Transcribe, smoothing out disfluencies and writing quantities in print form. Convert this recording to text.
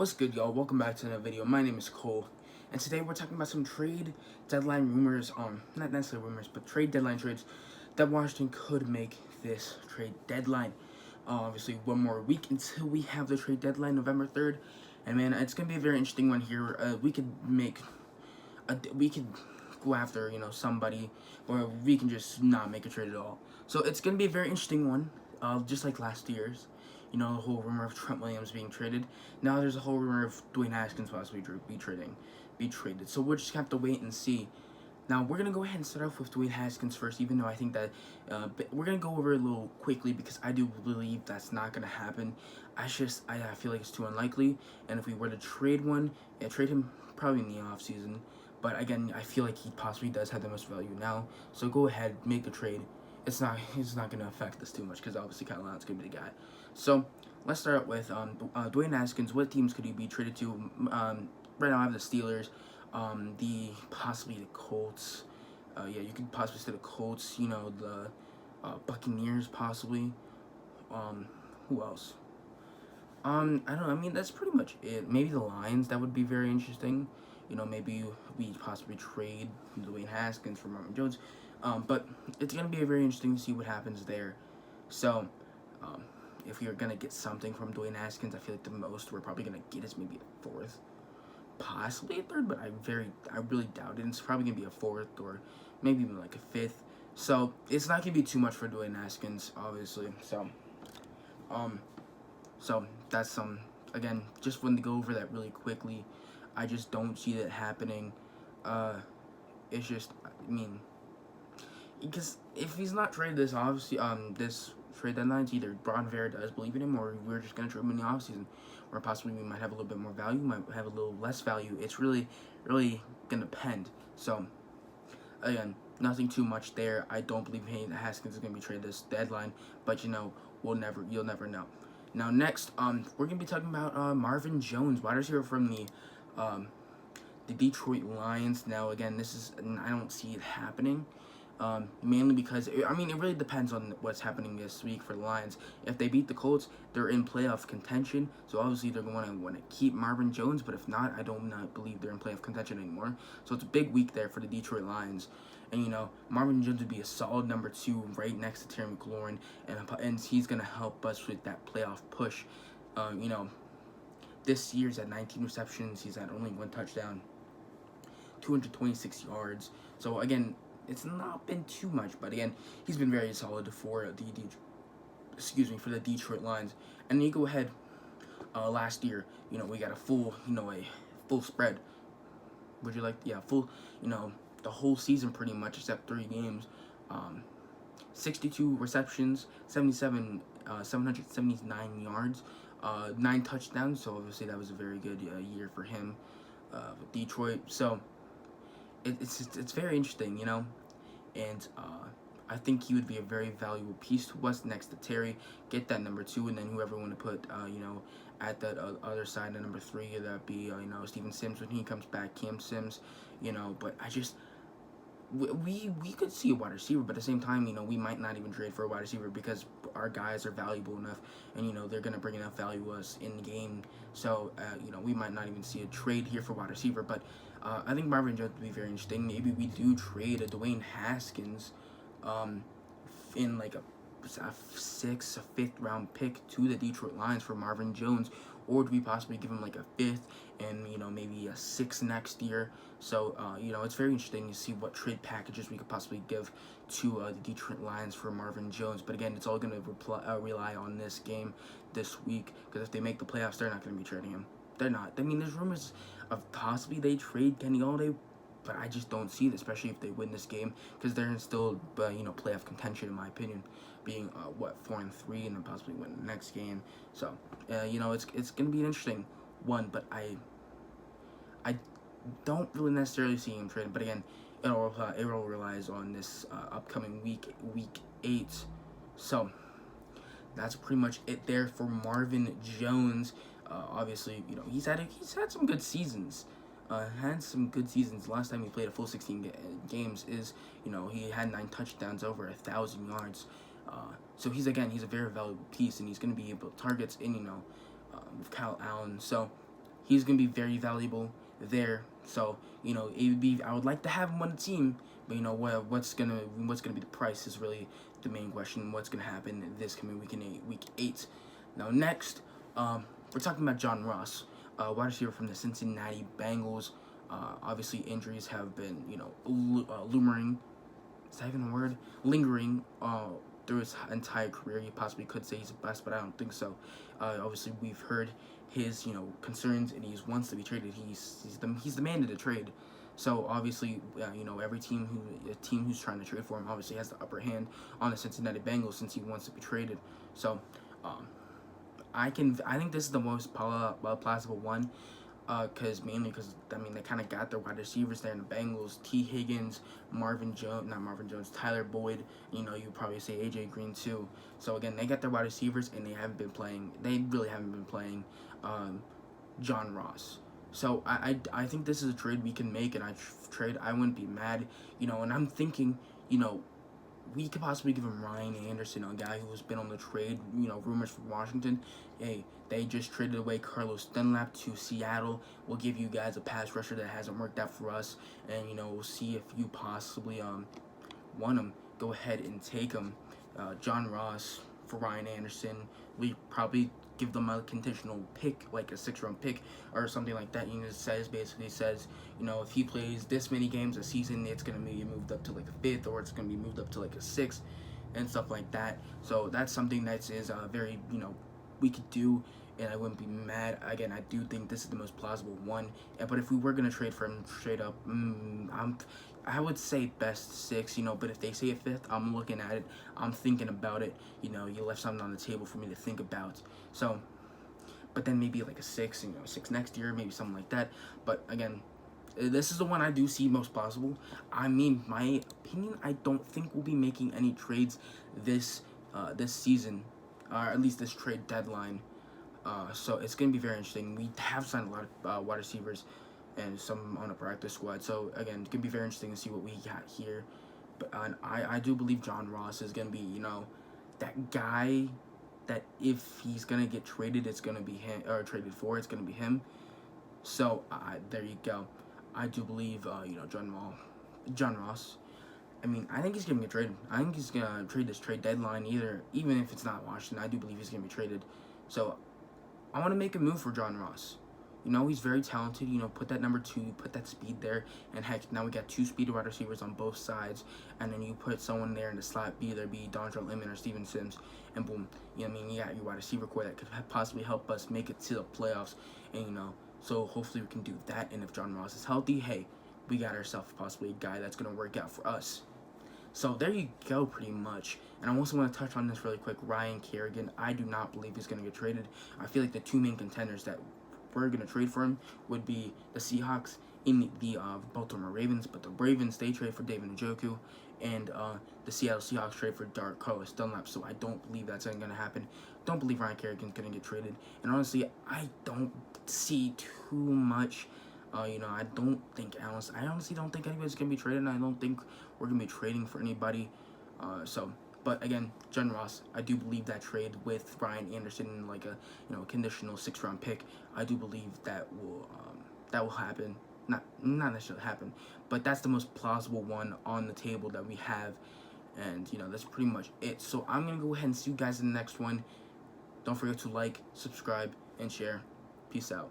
What's good, y'all? Welcome back to another video. My name is Cole, and today we're talking about some trade deadline rumors. Not necessarily rumors, but trade deadline trades that Washington could make this trade deadline. Obviously, one more week until we have the trade deadline, November 3rd, and man, it's gonna be a very interesting one here. We could go after somebody, or we can just not make a trade at all. So it's gonna be a very interesting one, just like last year's. The whole rumor of Trent Williams being traded. Now there's a whole rumor of Dwayne Haskins possibly be traded. So we'll just have to wait and see. Now we're gonna go ahead and start off with Dwayne Haskins first, even though I think that we're gonna go over it a little quickly because I do believe that's not gonna happen. I feel like it's too unlikely. And if we were to trade trade him probably in the off season. But again, I feel like he possibly does have the most value now. So go ahead, make the trade. It's not going to affect us too much because obviously Kyle Allen's going to be the guy. So let's start with Dwayne Haskins. What teams could he be traded to? Right now I have the Steelers, possibly the Colts. Yeah, you could possibly say the Colts. The Buccaneers possibly. Who else? I don't know. I mean, that's pretty much it. Maybe the Lions. That would be very interesting. Maybe we possibly trade Dwayne Haskins for Marvin Jones. But it's going to be very interesting to see what happens there. So, if you're going to get something from Dwayne Haskins, I feel like the most we're probably going to get is maybe a fourth. Possibly a third, but I really doubt it. It's probably going to be a fourth or maybe even like a fifth. So, it's not going to be too much for Dwayne Haskins, obviously. So that's again, just wanted to go over that really quickly. I just don't see that happening. It's just, I mean, because if he's not traded this, obviously, this trade deadline, it's either Ron Rivera does believe in him, or we're just going to trade him in the offseason, or possibly we might have a little bit more value, might have a little less value. It's really going to depend. So, again, nothing too much there. I don't believe Haskins is going to be traded this deadline, but you'll never know. Now, next, we're going to be talking about Marvin Jones, wide receiver from the Detroit Lions. Now, again, I don't see it happening, mainly because, it really depends on what's happening this week for the Lions. If they beat the Colts, they're in playoff contention, so obviously they're going to want to keep Marvin Jones, but if not, I do not believe they're in playoff contention anymore. So it's a big week there for the Detroit Lions. And, Marvin Jones would be a solid number 2 right next to Terry McLaurin, and he's going to help us with that playoff push. This year's at 19 receptions. He's had only 1 touchdown, 226 yards. So, again, it's not been too much, but, again, he's been very solid for the Detroit Lions. And then you go ahead, last year, we got a full spread. Would you like, full, the whole season pretty much except 3 games. 62 receptions, 779 yards, 9 touchdowns. So obviously that was a very good year for him with Detroit. So it's very interesting, and I think he would be a very valuable piece to us next to Terry. Get that number 2, and then whoever want to put at that other side, the number 3, that'd be Steven Sims when he comes back, Cam Sims, but I just. We could see a wide receiver, but at the same time, we might not even trade for a wide receiver because our guys are valuable enough, and they're gonna bring enough value to us in the game. So we might not even see a trade here for wide receiver. But I think Marvin Jones would be very interesting. Maybe we do trade a Dwayne Haskins, in like a 5th round pick to the Detroit Lions for Marvin Jones, or do we possibly give him like a 5th and maybe a 6th next year? So it's very interesting to see what trade packages we could possibly give to the Detroit Lions for Marvin Jones. But again, it's all going to rely on this game this week, because if they make the playoffs, they're not going to be trading him. They're not. I mean, there's rumors of possibly they trade Kenny Galladay, but I just don't see it, especially if they win this game, because they're still playoff contention, in my opinion, being 4-3, and then possibly win the next game. So it's gonna be an interesting one, but I don't really necessarily see him trading. But again, it all relies on this upcoming week 8. So that's pretty much it there for Marvin Jones. Obviously, he's had some good seasons. Last time he played a full 16 games is, he had 9 touchdowns, over 1,000 yards. So he's a very valuable piece, and he's going to be able to targets in, with Kyle Allen. So he's gonna be very valuable there. So I would like to have him on the team, but what's gonna be the price is really the main question. What's gonna happen this coming week 8. Now next, we're talking about John Ross, wide receiver from the Cincinnati Bengals. Obviously, injuries have been loomering. Is that even a word? Lingering through his entire career. You possibly could say he's the best, but I don't think so. Obviously, we've heard his concerns, and he wants to be traded. He's the man to the trade. So obviously, every team who's trying to trade for him obviously has the upper hand on the Cincinnati Bengals since he wants to be traded. So I think this is the most plausible one. Because they kind of got their wide receivers there in the Bengals. T. Higgins, Tyler Boyd. You probably say AJ Green too. So again, they got their wide receivers and they really haven't been playing John Ross. So I think this is a trade we can make, and I wouldn't be mad. And I'm thinking, we could possibly give him Ryan Anderson, a guy who's been on the trade, rumors from Washington. Hey, they just traded away Carlos Dunlap to Seattle. We'll give you guys a pass rusher that hasn't worked out for us, and we'll see if you possibly want him. Go ahead and take him. John Ross for Ryan Anderson. We probably give them a conditional pick, like a 6th-round pick or something like that. Basically says, if he plays this many games a season, it's gonna be moved up to like a 5th, or it's gonna be moved up to like a 6th, and stuff like that. So that's something that is very we could do, and I wouldn't be mad. Again, I do think this is the most plausible one. But if we were gonna trade for him straight up, I would say best 6, but if they say a 5th, I'm looking at it, I'm thinking about it, you left something on the table for me to think about. So, but then maybe like a 6, 6 next year, maybe something like that. But again, this is the one I do see most possible. I mean, my opinion, I don't think we'll be making any trades this season, or at least this trade deadline. So it's going to be very interesting. We have signed a lot of wide receivers and some on a practice squad. So again, it's going to be very interesting to see what we got here. But I do believe John Ross is going to be, that guy that if he's going to get traded, it's going to be him, or traded for, it's going to be him. So there you go. I do believe, John Ross. I mean, I think he's going to get traded. I think he's going to trade this trade deadline even if it's not Washington. I do believe he's going to be traded. So I want to make a move for John Ross. He's very talented. Put that number 2, put that speed there, and heck, now we got 2 speed wide receivers on both sides, and then you put someone there in the slot, either be Dontrell Inman or Steven Sims, and boom, you got your wide receiver core that could possibly help us make it to the playoffs, and so hopefully we can do that. And if John Ross is healthy, hey, we got ourselves possibly a guy that's gonna work out for us. So there you go, pretty much. And I also want to touch on this really quick. Ryan Kerrigan, I do not believe he's going to get traded. I feel like the 2 main contenders that we're going to trade for him would be the Seahawks in the Baltimore Ravens. But the Ravens, they trade for David Njoku, and the Seattle Seahawks trade for Carlos Dunlap. So I don't believe that's going to happen. Don't believe Ryan Kerrigan's going to get traded. And honestly, I don't see too much. I honestly don't think anybody's going to be traded, and I don't think we're going to be trading for anybody. But again, John Ross, I do believe that trade with Ryan Anderson, like a conditional 6th-round pick, I do believe that will happen. Not necessarily happen, but that's the most plausible one on the table that we have, and that's pretty much it. So I'm going to go ahead and see you guys in the next one. Don't forget to like, subscribe, and share. Peace out.